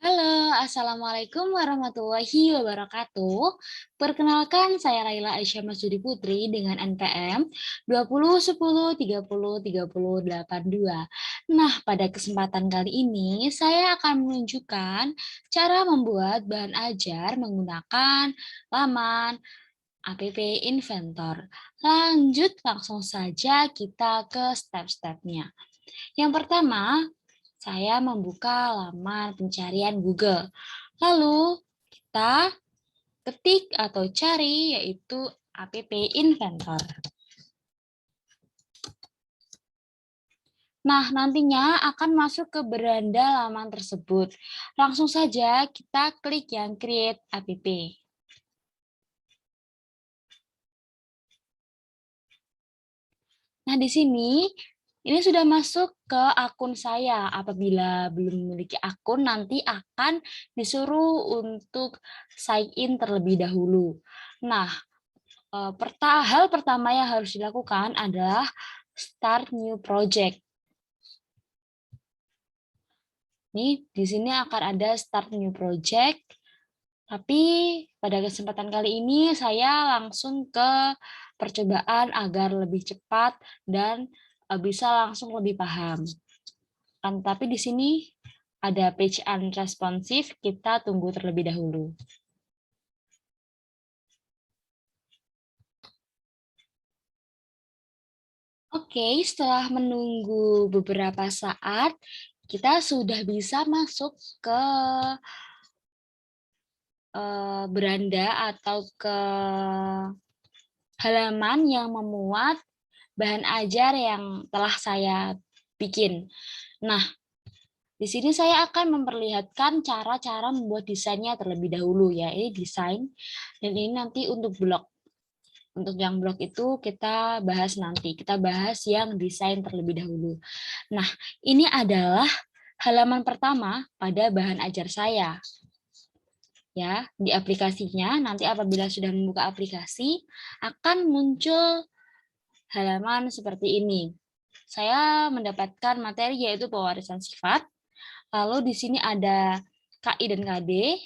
Halo, Assalamualaikum warahmatullahi wabarakatuh. Perkenalkan, saya Laila Aisyah Masudi Putri dengan NPM 2010303082. Nah, pada kesempatan kali ini, saya akan menunjukkan cara membuat bahan ajar menggunakan laman app Inventor. Lanjut, langsung saja kita ke step-stepnya. Yang pertama, saya membuka laman pencarian Google. Lalu kita ketik atau cari yaitu app Inventor. Nah, nantinya akan masuk ke beranda laman tersebut. Langsung saja kita klik yang Create App. Nah, di sini ini sudah masuk ke akun saya. Apabila belum memiliki akun, nanti akan disuruh untuk sign in terlebih dahulu. Nah, hal pertama yang harus dilakukan adalah start new project. Nih, di sini akan ada start new project. Tapi pada kesempatan kali ini saya langsung ke percobaan agar lebih cepat dan bisa langsung lebih paham. Tapi di sini ada page unresponsive, kita tunggu terlebih dahulu. Oke, setelah menunggu beberapa saat, kita sudah bisa masuk ke beranda atau ke halaman yang memuat bahan ajar yang telah saya bikin. Nah, di sini saya akan memperlihatkan cara-cara membuat desainnya terlebih dahulu ya. Ini desain dan ini nanti untuk blog. Untuk yang blog itu kita bahas nanti. Kita bahas yang desain terlebih dahulu. Nah, ini adalah halaman pertama pada bahan ajar saya. Ya, di aplikasinya nanti apabila sudah membuka aplikasi akan muncul halaman seperti ini. Saya mendapatkan materi yaitu pewarisan sifat. Lalu di sini ada KI dan KD,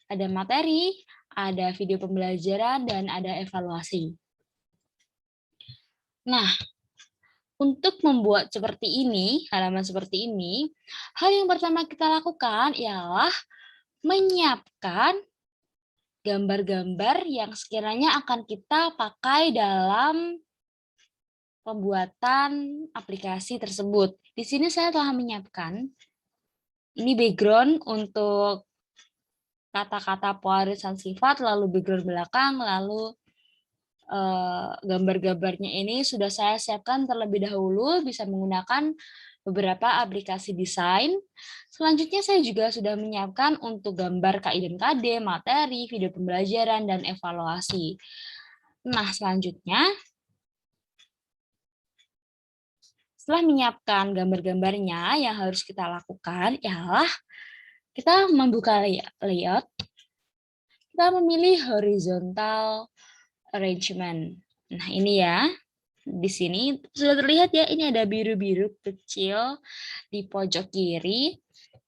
ada materi, ada video pembelajaran, dan ada evaluasi. Nah, untuk membuat seperti ini, halaman seperti ini, hal yang pertama kita lakukan ialah menyiapkan gambar-gambar yang sekiranya akan kita pakai dalam pembuatan aplikasi tersebut. Di sini saya telah menyiapkan ini background untuk kata-kata pewarisan sifat, lalu background belakang, lalu gambar-gambarnya ini sudah saya siapkan terlebih dahulu, bisa menggunakan beberapa aplikasi desain. Selanjutnya saya juga sudah menyiapkan untuk gambar KI dan KD, materi, video pembelajaran, dan evaluasi. Nah, selanjutnya, setelah menyiapkan gambar-gambarnya, yang harus kita lakukan ialah kita membuka layout, kita memilih horizontal arrangement. Nah, ini ya. Di sini sudah terlihat ya, ini ada biru-biru kecil di pojok kiri.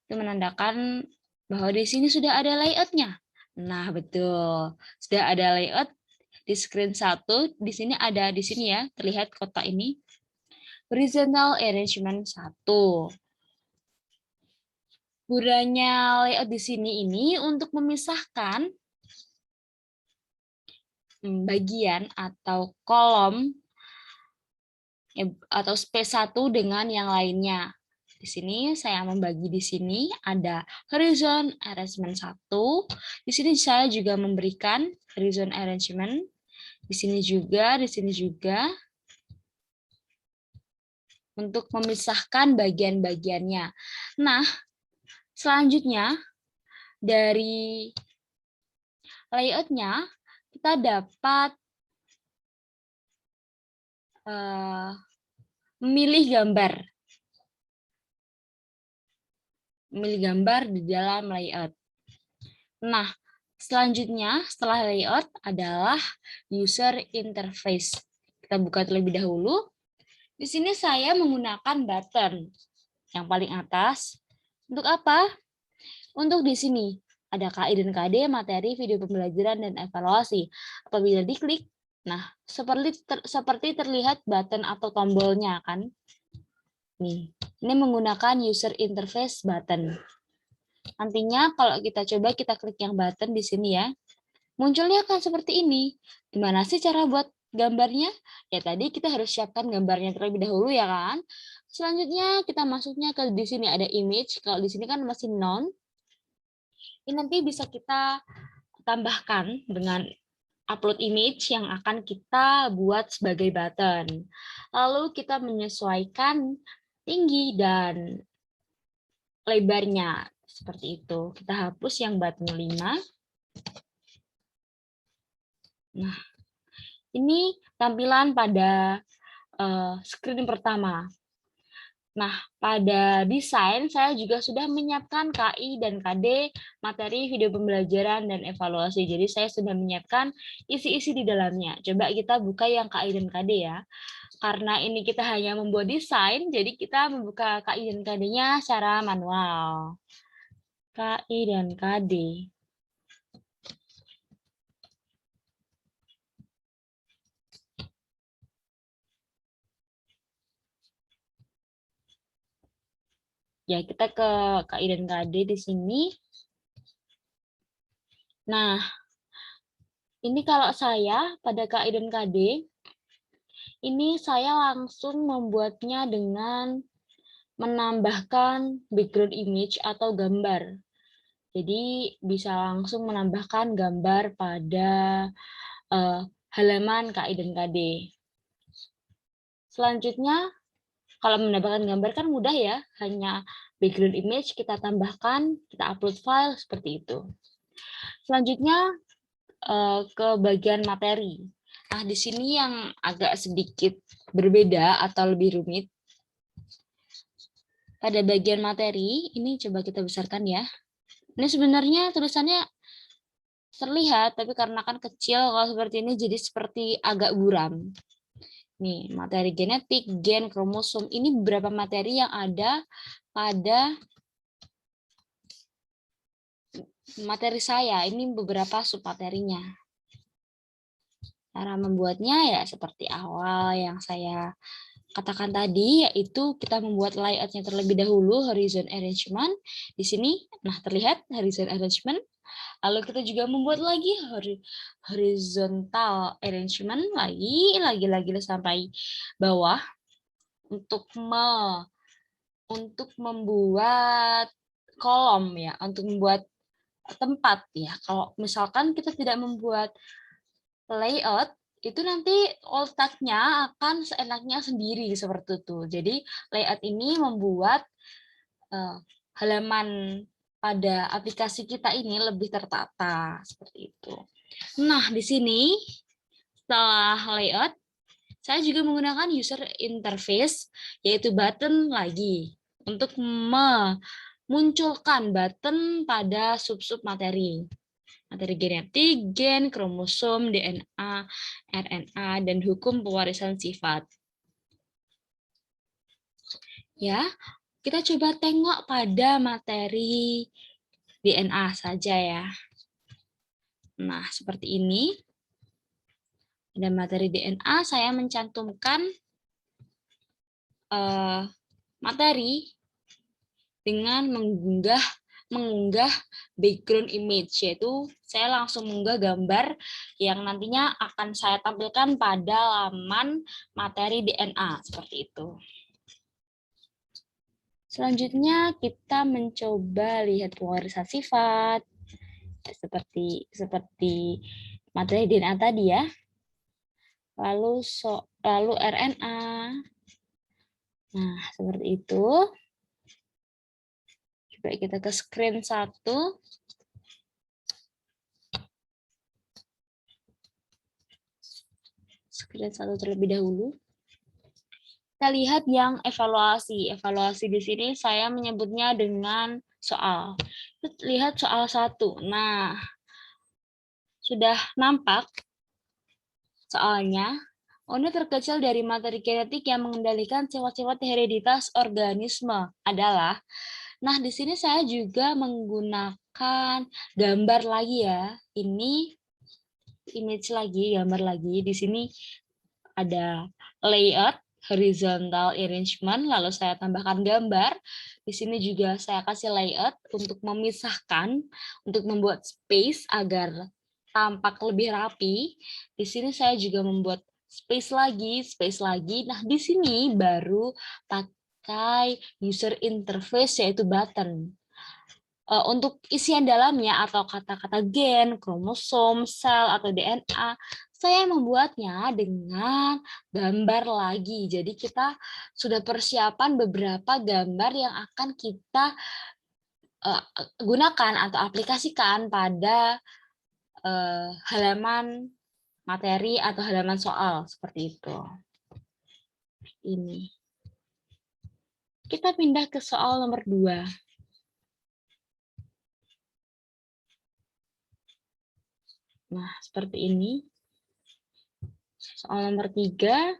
Itu menandakan bahwa di sini sudah ada layout-nya. Nah, betul. Sudah ada layout di screen 1. Di sini ada di sini ya, terlihat kotak ini. Horizontal arrangement 1. Gunanya layout di sini ini untuk memisahkan bagian atau kolom atau space 1 dengan yang lainnya. Di sini saya membagi di sini ada horizon arrangement 1. Di sini saya juga memberikan horizon arrangement. Di sini juga untuk memisahkan bagian-bagiannya. Nah, selanjutnya dari layout-nya kita dapat memilih gambar di dalam layout. Nah, selanjutnya setelah layout adalah user interface. Kita buka terlebih dahulu. Di sini saya menggunakan button yang paling atas. Untuk apa? Untuk di sini ada KI dan KD, materi, video pembelajaran, dan evaluasi. Apabila diklik, nah seperti terlihat button atau tombolnya kan. Nih, ini menggunakan user interface button. Nantinya kalau kita coba kita klik yang button di sini ya, munculnya akan seperti ini. Gimana sih cara buat gambarnya? Ya tadi kita harus siapkan gambarnya terlebih dahulu ya kan. Selanjutnya kita masuknya ke di sini ada image. Kalau di sini kan masih none. Ini nanti bisa kita tambahkan dengan upload image yang akan kita buat sebagai button. Lalu kita menyesuaikan tinggi dan lebarnya seperti itu. Kita hapus yang button 5. Nah, ini tampilan pada screen pertama. Nah, pada desain saya juga sudah menyiapkan KI dan KD, materi, video pembelajaran, dan evaluasi. Jadi saya sudah menyiapkan isi-isi di dalamnya. Coba kita buka yang KI dan KD ya. Karena ini kita hanya membuat desain, jadi kita membuka KI dan KD-nya secara manual. KI dan KD. Ya, kita ke KI dan KD di sini. Nah, ini kalau saya pada KI dan KD, ini saya langsung membuatnya dengan menambahkan background image atau gambar. Jadi bisa langsung menambahkan gambar pada halaman KI dan KD. Selanjutnya, kalau menambahkan gambar kan mudah ya, hanya background image kita tambahkan, kita upload file seperti itu. Selanjutnya ke bagian materi. Nah, di sini yang agak sedikit berbeda atau lebih rumit. Pada bagian materi, ini coba kita besarkan ya. Ini sebenarnya tulisannya terlihat, tapi karena kan kecil, kalau seperti ini jadi seperti agak buram. Nih, materi genetik, gen, kromosom, ini beberapa materi yang ada pada materi saya. Ini beberapa submaterinya. Cara membuatnya ya seperti awal yang saya katakan tadi, yaitu kita membuat layoutnya terlebih dahulu, horizon arrangement. Di sini, nah terlihat horizon arrangement. Lalu kita juga membuat lagi horizontal arrangement, lagi sampai bawah untuk membuat kolom ya, untuk membuat tempat ya. Kalau misalkan kita tidak membuat layout, itu nanti otaknya akan seenaknya sendiri seperti itu. Jadi layout ini membuat halaman pada aplikasi kita ini lebih tertata seperti itu. Nah, di sini setelah layout, saya juga menggunakan user interface yaitu button lagi untuk memunculkan button pada sub-sub materi. Materi genetik, gen, kromosom, DNA, RNA, dan hukum pewarisan sifat. Ya, kita coba tengok pada materi DNA saja ya. Nah, seperti ini. Ada materi DNA, saya mencantumkan materi dengan mengunggah background image, yaitu saya langsung mengunggah gambar yang nantinya akan saya tampilkan pada laman materi DNA seperti itu. Selanjutnya kita mencoba lihat pewarisan sifat seperti materi DNA tadi ya. Lalu RNA. Nah, seperti itu. Coba kita ke screen 1. Screen 1 terlebih dahulu. Kita lihat yang evaluasi. Evaluasi di sini saya menyebutnya dengan soal. Kita lihat soal 1. Nah, sudah nampak soalnya. Unit terkecil dari materi genetik yang mengendalikan sifat-sifat hereditas organisme adalah Nah, di sini saya juga menggunakan gambar lagi ya. Ini image lagi, gambar lagi. Di sini ada layout, horizontal arrangement, lalu saya tambahkan gambar. Di sini juga saya kasih layout untuk memisahkan, untuk membuat space agar tampak lebih rapi. Di sini saya juga membuat space lagi. Nah, di sini baru pakai user interface yaitu button. Untuk isian dalamnya atau kata-kata gen, kromosom, sel, atau DNA, saya membuatnya dengan gambar lagi. Jadi kita sudah persiapan beberapa gambar yang akan kita gunakan atau aplikasikan pada halaman materi atau halaman soal seperti itu. Ini. Kita pindah ke soal nomor 2. Nah, seperti ini. Soal nomor 3.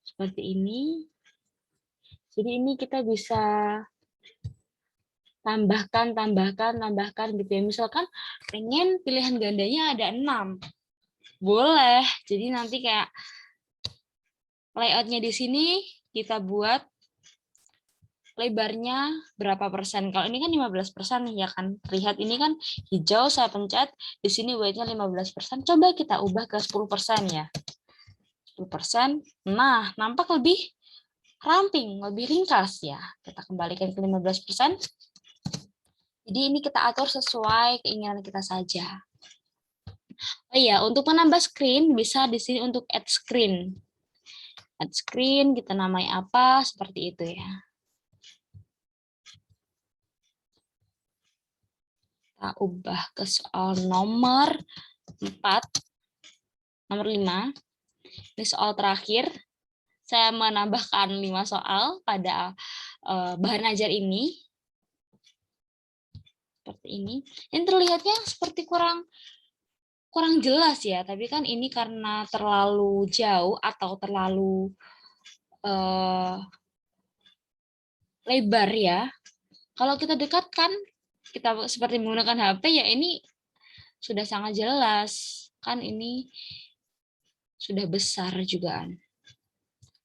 Seperti ini. Jadi ini kita bisa tambahkan gitu ya. Misalkan pengen pilihan gandanya ada 6. Boleh. Jadi nanti kayak layoutnya di sini kita buat lebarnya berapa persen. Kalau ini kan 15% nih ya kan. Lihat ini kan hijau, saya pencet. Di sini weight-nya 15%. Coba kita ubah ke 10% ya. 10%. Nah, nampak lebih ramping, lebih ringkas ya. Kita kembalikan ke 15%. Jadi ini kita atur sesuai keinginan kita saja. Oh iya, untuk menambah screen bisa di sini untuk add screen. Add screen kita namai apa seperti itu ya. Kita ubah ke soal nomor 4, nomor 5. Ini soal terakhir. Saya menambahkan 5 soal pada bahan ajar ini. Seperti ini. Yang terlihatnya seperti kurang jelas ya, tapi kan ini karena terlalu jauh atau terlalu lebar ya. Kalau kita dekatkan, kita seperti menggunakan HP ya ini sudah sangat jelas. Kan ini sudah besar juga.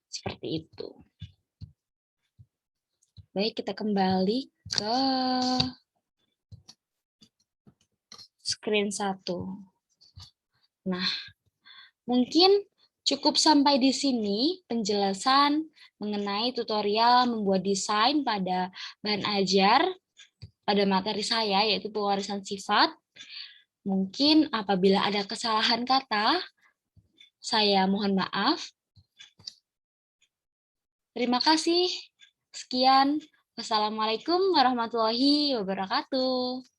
Seperti itu. Baik, kita kembali ke screen 1. Nah, mungkin cukup sampai di sini penjelasan mengenai tutorial membuat desain pada bahan ajar pada materi saya, yaitu pewarisan sifat. Mungkin apabila ada kesalahan kata, saya mohon maaf. Terima kasih. Sekian. Wassalamualaikum warahmatullahi wabarakatuh.